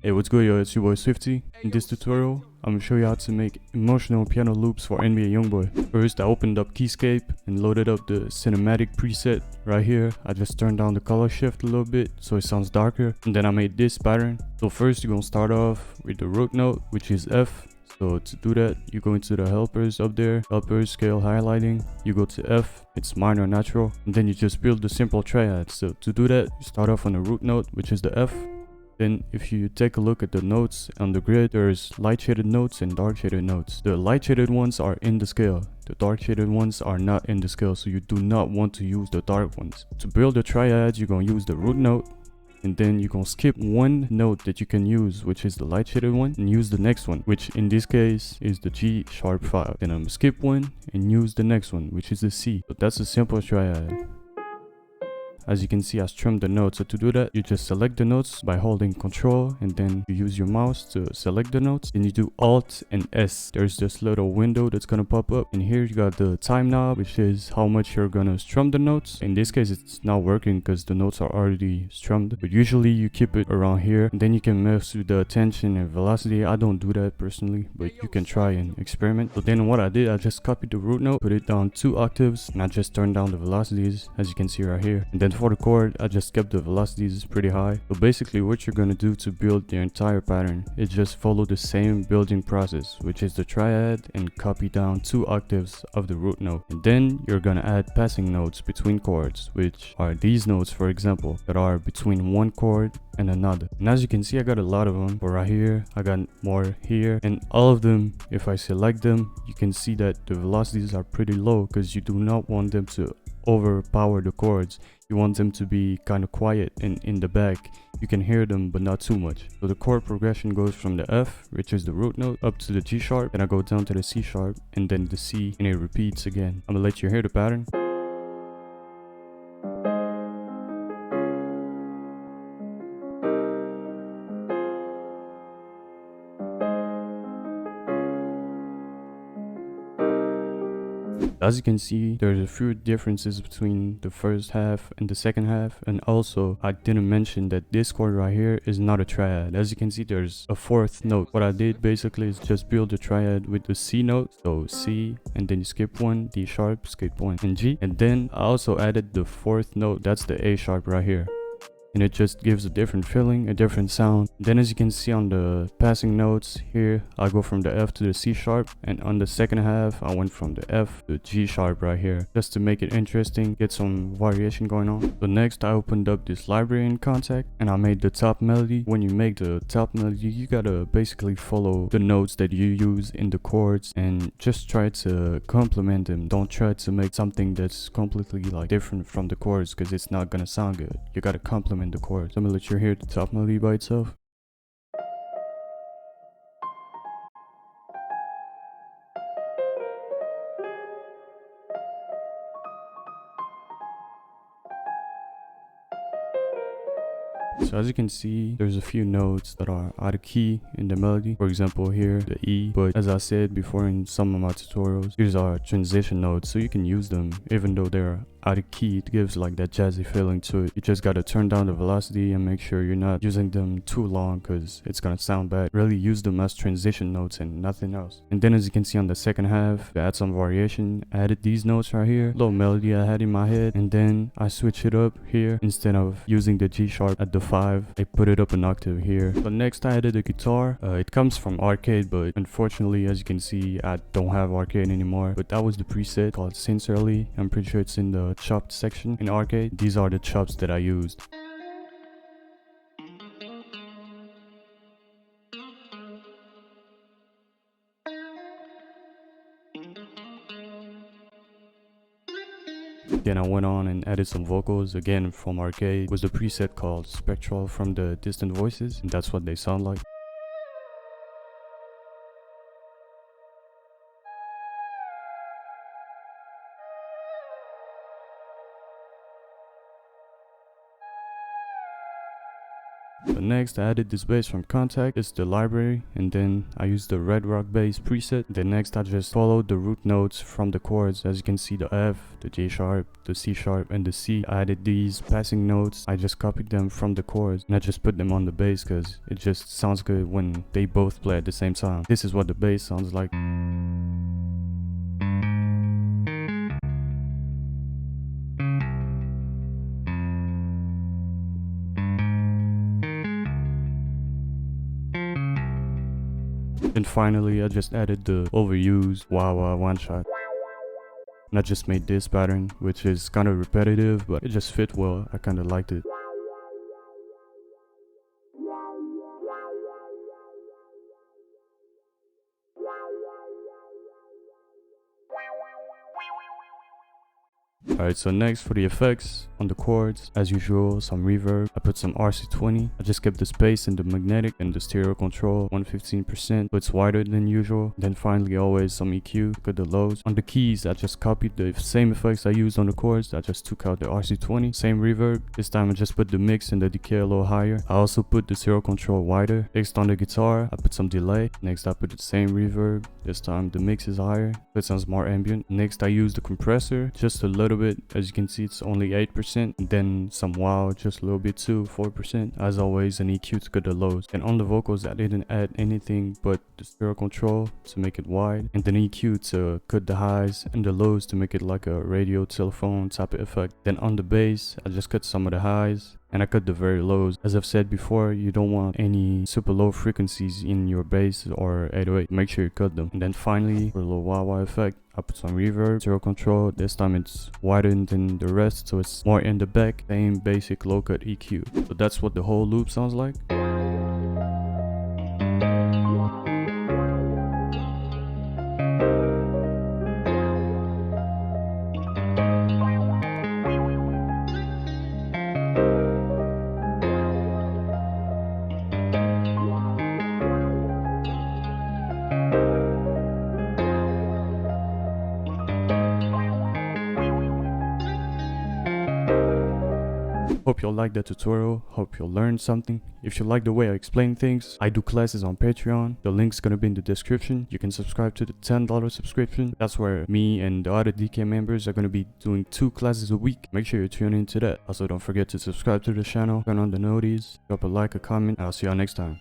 Hey, what's good, yo? It's your boy Swifty. In this tutorial, I'm gonna show you how to make emotional piano loops for NBA YoungBoy. First, I opened up Keyscape and loaded up the cinematic preset right here. I just turned down the color shift a little bit so it sounds darker. And then I made this pattern. So first, you're gonna start off with the root note, which is F. So to do that, you go into the helpers up there, helpers, scale, highlighting. You go to F, it's minor natural. And then you just build the simple triad. So to do that, you start off on the root note, which is the F. Then if you take a look at the notes on the grid, there's light shaded notes and dark shaded notes. The light shaded ones are in the scale. The dark shaded ones are not in the scale, so you do not want to use the dark ones. To build the triads, you're going to use the root note, and then you're going to skip one note that you can use, which is the light shaded one, and use the next one, which in this case is the G sharp 5. Then I'm going to skip one and use the next one, which is the C. So that's a simple triad. As you can see, I strummed the notes. So to do that, you just select the notes by holding Control, and then you use your mouse to select the notes. Then you do Alt and S. There's this little window that's gonna pop up, and here you got the time knob, which is how much you're gonna strum the notes. In this case, it's not working because the notes are already strummed, but usually you keep it around here, and then you can mess with the tension and velocity. I don't do that personally, but you can try and experiment. So then what I did, I just copied the root note, put it down 2 octaves, and I just turned down the velocities, as you can see right here. And then for the chord, I just kept the velocities pretty high. So basically what you're gonna do to build the entire pattern is just follow the same building process, which is the triad, and copy down 2 octaves of the root note. And then you're gonna add passing notes between chords, which are these notes, for example, that are between one chord and another. And as you can see, I got a lot of them. But right here, I got more here, and all of them, if I select them, you can see that the velocities are pretty low because you do not want them to overpower the chords. You want them to be kind of quiet, and in the back you can hear them but not too much. So the chord progression goes from the F, which is the root note, up to the G sharp, then I go down to the C sharp, and then the C, and it repeats again. I'm gonna let you hear the pattern. As you can see, there's a few differences between the first half and the second half, and also I didn't mention that this chord right here is not a triad. As you can see, there's a 4th note. What I did basically is just build a triad with the C note, so C, and then you skip one, D sharp, skip one, and G, and then I also added the 4th note, that's the A sharp right here. And it just gives a different feeling, a different sound. Then as you can see on the passing notes here, I go from the F to the C sharp, and on the second half I went from the F to the G sharp right here, just to make it interesting, get some variation going on. So next I opened up this library in Contact, and I made the top melody. When you make the top melody, you gotta basically follow the notes that you use in the chords and just try to complement them. Don't try to make something that's completely like different from the chords, because it's not gonna sound good. You gotta complement the chords. So I'm gonna let you hear the top melody by itself. So as you can see, there's a few notes that are out of key in the melody. For example here, the E. But as I said before in some of my tutorials, these are transition notes, so you can use them even though they're out of key. It gives like that jazzy feeling to it. You just gotta turn down the velocity and make sure you're not using them too long, because it's gonna sound bad. Really use them as transition notes and nothing else. And then as you can see on the second half, to add some variation, I added these notes right here, little melody I had in my head, and then I switch it up here. Instead of using the G sharp at the 5, I put it up an octave here. So next I added the guitar. It comes from Arcade, but unfortunately, as you can see, I don't have Arcade anymore. But that was the preset called Sincerely. I'm pretty sure it's in the chopped section in Arcade. These are the chops that I used. Then I went on and added some vocals again from Arcade. It was the preset called Spectral from the Distant Voices, and that's what they sound like. So next I added this bass from Contact. It's the library, and then I used the Red Rock bass preset. Then next I just followed the root notes from the chords. As you can see, the F, the G sharp, the C sharp, and the C. I added these passing notes. I just copied them from the chords and I just put them on the bass because it just sounds good when they both play at the same time. This is what the bass sounds like. And finally, I just added the overused wah wah one shot. And I just made this pattern, which is kind of repetitive, but it just fit well. I kind of liked it. Alright, so next for the effects on the chords, as usual, some reverb. I put some RC20. I just kept the space in the magnetic and the stereo control 115%, so it's wider than usual. Then finally, always some EQ, cut the lows. On the keys, I just copied the same effects I used on the chords. I just took out the RC20, same reverb. This time I just put the mix and the decay a little higher. I also put the stereo control wider. Next on the guitar, I put some delay. Next I put the same reverb. This time the mix is higher, so it sounds more ambient. Next I used the compressor, just a little bit. As you can see, it's only 8%. And then some wow, just a little bit too, 4%. As always, an EQ to cut the lows. And on the vocals, I didn't add anything but the stereo control to make it wide, and then EQ to cut the highs and the lows to make it like a radio telephone type of effect. Then on the bass, I just cut some of the highs and I cut the very lows. As I've said before, you don't want any super low frequencies in your bass or 808. Make sure you cut them. And then finally, for a little wah wah effect, I put some reverb, stereo control. This time it's wider than the rest, so it's more in the back. Same basic low cut EQ. So that's what the whole loop sounds like. Hope you'll like the tutorial, hope you'll learn something. If you like the way I explain things, I do classes on Patreon. The link's gonna be in the description. You can subscribe to the $10 subscription. That's where me and the other DK members are gonna be doing 2 classes a week. Make sure you tune into that. Also, don't forget to subscribe to the channel, turn on the notices, drop a like, a comment, and I'll see y'all next time.